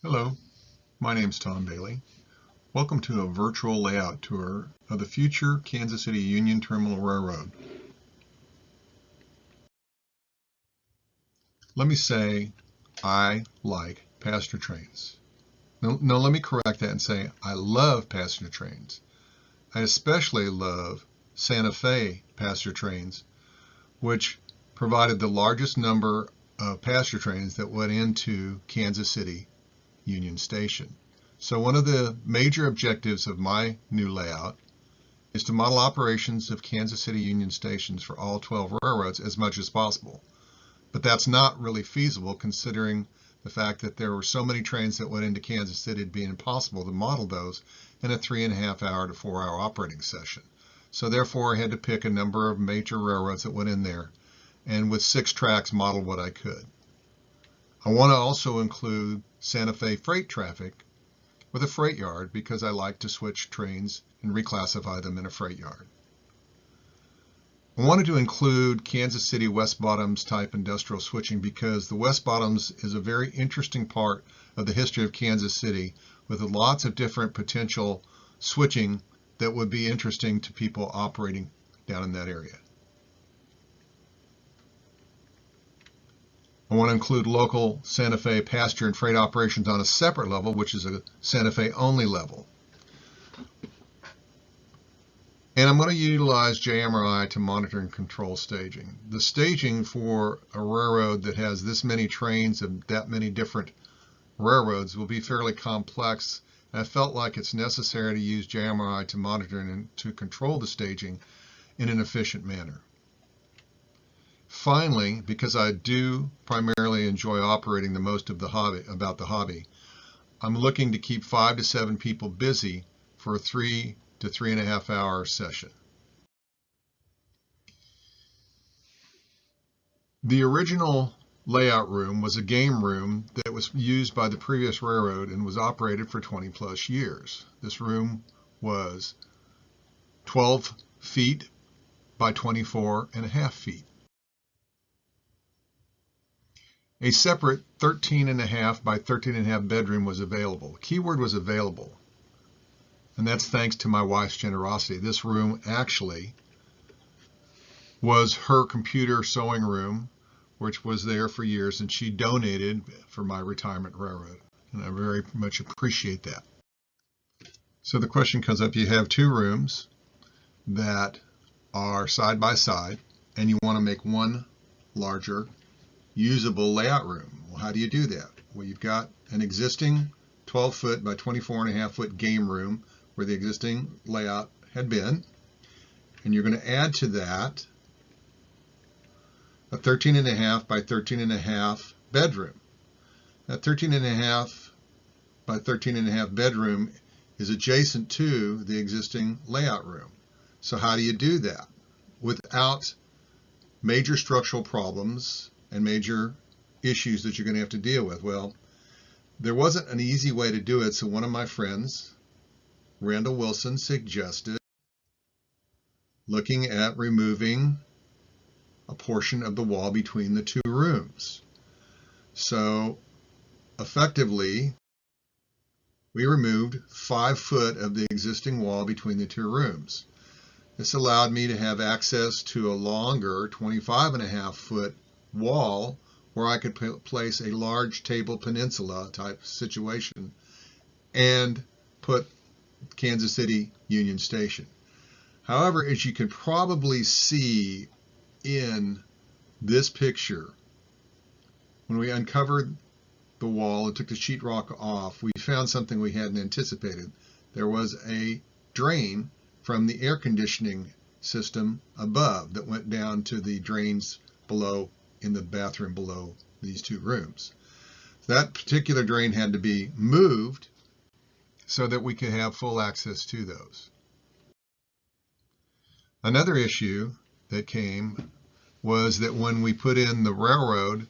Hello, my name's Tom Bailey. Welcome to a virtual layout tour of the future Kansas City Union Terminal Railroad. Let me say I like passenger trains. No, let me correct that and say I love passenger trains. I especially love Santa Fe passenger trains, which provided the largest number of passenger trains that went into Kansas City Union Station. So one of the major objectives of my new layout is to model operations of Kansas City Union stations for all 12 railroads as much as possible. But that's not really feasible considering the fact that there were so many trains that went into Kansas City it'd be impossible to model those in a 3.5 hour to 4 hour operating session. So therefore I had to pick a number of major railroads that went in there and with 6 tracks model what I could. I want to also include Santa Fe freight traffic with a freight yard because I like to switch trains and reclassify them in a freight yard. I wanted to include Kansas City West Bottoms type industrial switching because the West Bottoms is a very interesting part of the history of Kansas City with lots of different potential switching that would be interesting to people operating down in that area. I want to include local Santa Fe passenger and freight operations on a separate level, which is a Santa Fe only level. And I'm going to utilize JMRI to monitor and control staging. The staging for a railroad that has this many trains of that many different railroads will be fairly complex. And I felt like it's necessary to use JMRI to monitor and to control the staging in an efficient manner. Finally, because I do primarily enjoy operating the most of the hobby, I'm looking to keep 5 to 7 people busy for a 3 to 3.5 hour session. The original layout room was a game room that was used by the previous railroad and was operated for 20 plus years. This room was 12 feet by 24.5 feet. A separate 13.5 by 13.5 bedroom was available. Keyword was available. And that's thanks to my wife's generosity. This room actually was her computer sewing room, which was there for years, and she donated for my retirement railroad. And I very much appreciate that. So the question comes up, you have 2 rooms that are side by side, and you want to make one larger usable layout room. Well, how do you do that? Well, you've got an existing 12 foot by 24.5 foot game room where the existing layout had been, and you're going to add to that a 13.5 by 13.5 bedroom. That 13.5 by 13.5 bedroom is adjacent to the existing layout room. So how do you do that without major structural problems and major issues that you're going to have to deal with? Well, there wasn't an easy way to do it, so one of my friends, Randall Wilson, suggested looking at removing a portion of the wall between the 2 rooms. So effectively, we removed 5 foot of the existing wall between the 2 rooms. This allowed me to have access to a longer 25.5 foot wall where I could place a large table peninsula type situation and put Kansas City Union Station. However, as you can probably see in this picture, when we uncovered the wall and took the sheetrock off, we found something we hadn't anticipated. There was a drain from the air conditioning system above that went down to the drains below in the bathroom below these 2 rooms. That particular drain had to be moved so that we could have full access to those. Another issue that came was that when we put in the railroad,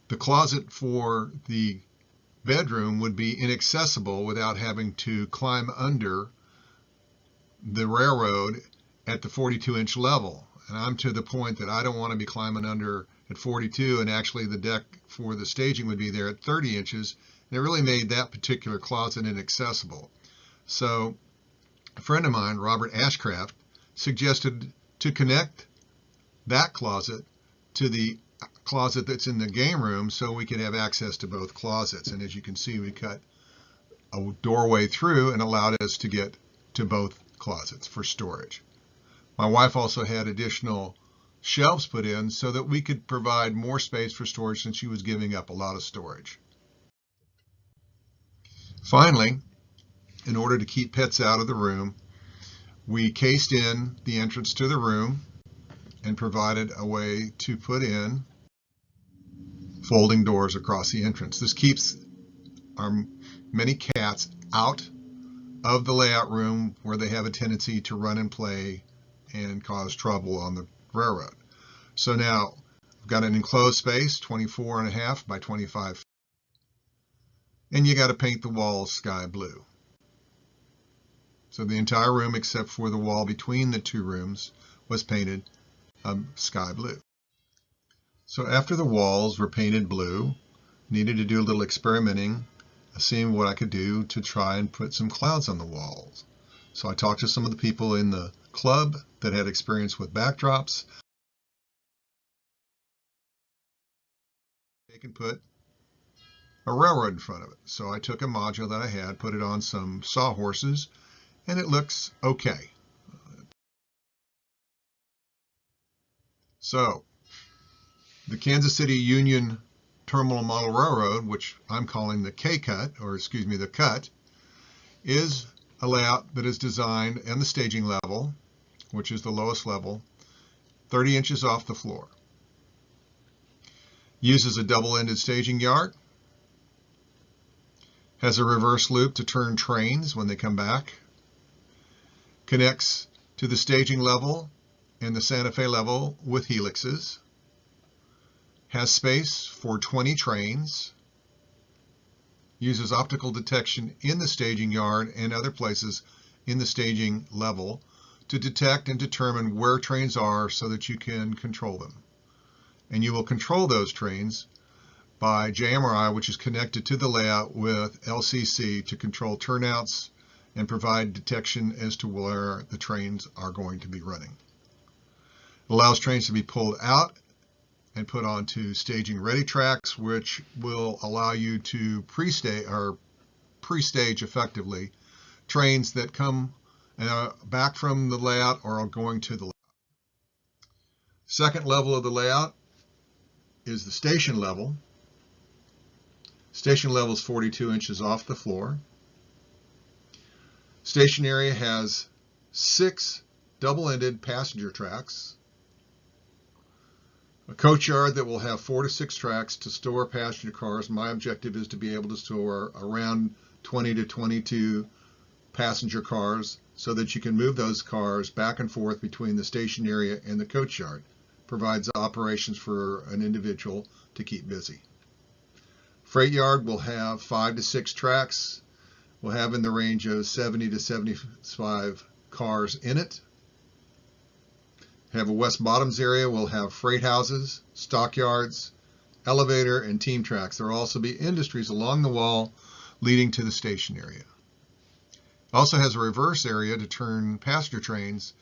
the closet for the bedroom would be inaccessible without having to climb under the railroad at the 42-inch level. And I'm to the point that I don't want to be climbing under at 42, and actually the deck for the staging would be there at 30 inches, And it really made that particular closet inaccessible. So a friend of mine, Robert Ashcraft, suggested to connect that closet to the closet that's in the game room so we could have access to both closets. And as you can see, we cut a doorway through and allowed us to get to both closets for storage. My wife also had additional shelves put in so that we could provide more space for storage since she was giving up a lot of storage. Finally, in order to keep pets out of the room, we cased in the entrance to the room and provided a way to put in folding doors across the entrance. This keeps our many cats out of the layout room where they have a tendency to run and play and cause trouble on the railroad. So now we've got an enclosed space, 24.5 by 25, and you got to paint the walls sky blue. So the entire room, except for the wall between the two rooms, was painted sky blue. So after the walls were painted blue, needed to do a little experimenting, seeing what I could do to try and put some clouds on the walls. So I talked to some of the people in the club that had experience with backdrops. They can put a railroad in front of it. So I took a module that I had, put it on some sawhorses, and it looks okay. So the Kansas City Union Terminal Model Railroad, which I'm calling the KCUT, or excuse me, the CUT, is a layout that is designed in the staging level, which is the lowest level, 30 inches off the floor. Uses a double-ended staging yard, has a reverse loop to turn trains when they come back, connects to the staging level and the Santa Fe level with helixes, has space for 20 trains, uses optical detection in the staging yard and other places in the staging level to detect and determine where trains are so that you can control them. And you will control those trains by JMRI, which is connected to the layout with LCC to control turnouts and provide detection as to where the trains are going to be running. It allows trains to be pulled out and put onto staging ready tracks, which will allow you to pre-stage effectively trains that come back from the layout or are going to the layout. Second level of the layout is the station level. Station level is 42 inches off the floor. Station area has 6 double-ended passenger tracks, a coach yard that will have 4 to 6 tracks to store passenger cars. My objective is to be able to store around 20 to 22 passenger cars so that you can move those cars back and forth between the station area and the coach yard. Provides operations for an individual to keep busy. Freight yard will have 5 to 6 tracks. We'll have in the range of 70 to 75 cars in it. Have a West Bottoms area. We'll have freight houses, stockyards, elevator, and team tracks. There will also be industries along the wall leading to the station area. It also has a reverse area to turn passenger trains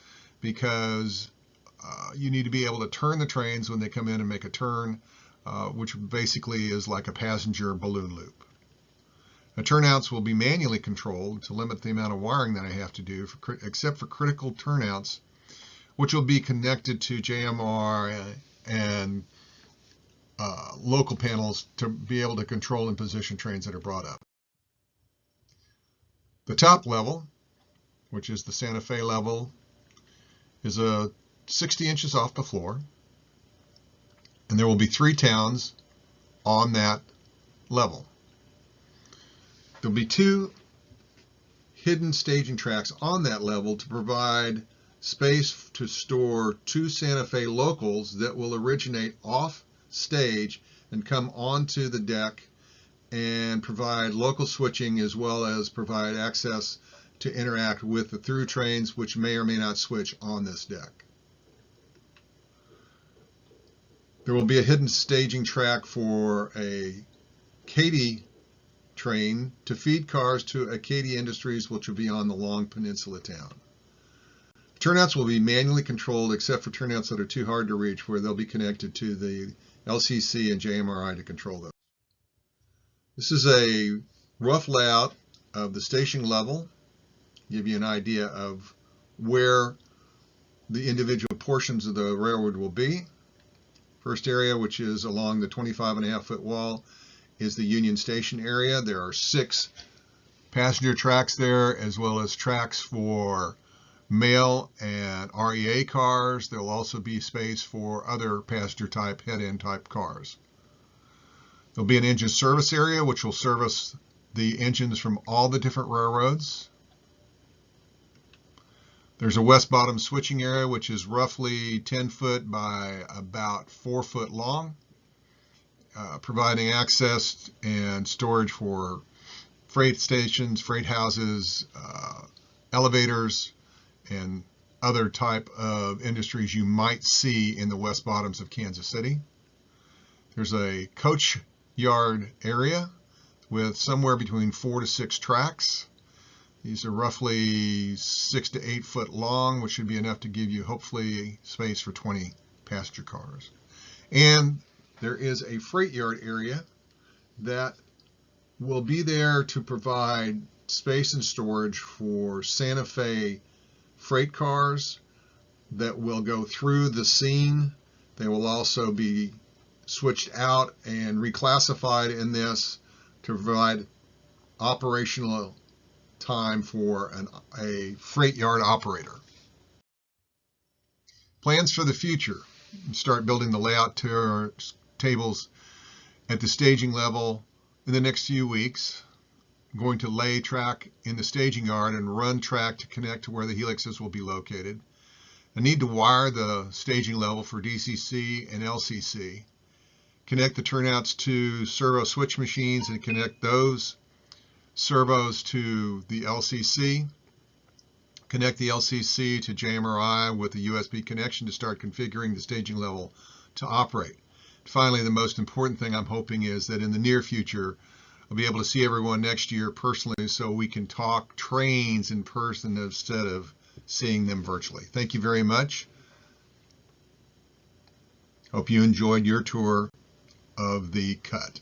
because you need to be able to turn the trains when they come in and make a turn, which basically is like a passenger balloon loop. The turnouts will be manually controlled to limit the amount of wiring that I have to do, except for critical turnouts, which will be connected to JMR and local panels to be able to control and position trains that are brought up. The top level, which is the Santa Fe level, is 60 inches off the floor, and there will be 3 towns on that level. There'll be 2 hidden staging tracks on that level to provide space to store 2 Santa Fe locals that will originate off stage and come onto the deck and provide local switching as well as provide access to interact with the through trains, which may or may not switch on this deck. There will be a hidden staging track for a Katy train to feed cars to Acadia Industries, which will be on the Long Peninsula town. Turnouts will be manually controlled except for turnouts that are too hard to reach, where they'll be connected to the LCC and JMRI to control those. This is a rough layout of the station level, give you an idea of where the individual portions of the railroad will be. First area, which is along the 25.5-foot wall, is the Union Station area. There are 6 passenger tracks there, as well as tracks for mail and REA cars. There will also be space for other passenger type, head-end type cars. There'll be an engine service area, which will service the engines from all the different railroads. There's a west bottom switching area, which is roughly 10 foot by about 4 foot long, providing access and storage for freight stations, freight houses, elevators, and other type of industries you might see in the west bottoms of Kansas City. There's a coach yard area with somewhere between 4 to 6 tracks. These are roughly 6 to 8 foot long, which should be enough to give you hopefully space for 20 passenger cars. And there is a freight yard area that will be there to provide space and storage for Santa Fe freight cars that will go through the scene. They will also be switched out and reclassified in this to provide operational time for a freight yard operator. Plans for the future. Start building the layout tables at the staging level in the next few weeks. I'm going to lay track in the staging yard and run track to connect to where the helixes will be located. I need to wire the staging level for DCC and LCC, connect the turnouts to servo switch machines and connect those servos to the LCC, connect the LCC to JMRI with a USB connection to start configuring the staging level to operate. Finally, the most important thing I'm hoping is that in the near future, I'll be able to see everyone next year personally so we can talk trains in person instead of seeing them virtually. Thank you very much. Hope you enjoyed your tour of the KCUT.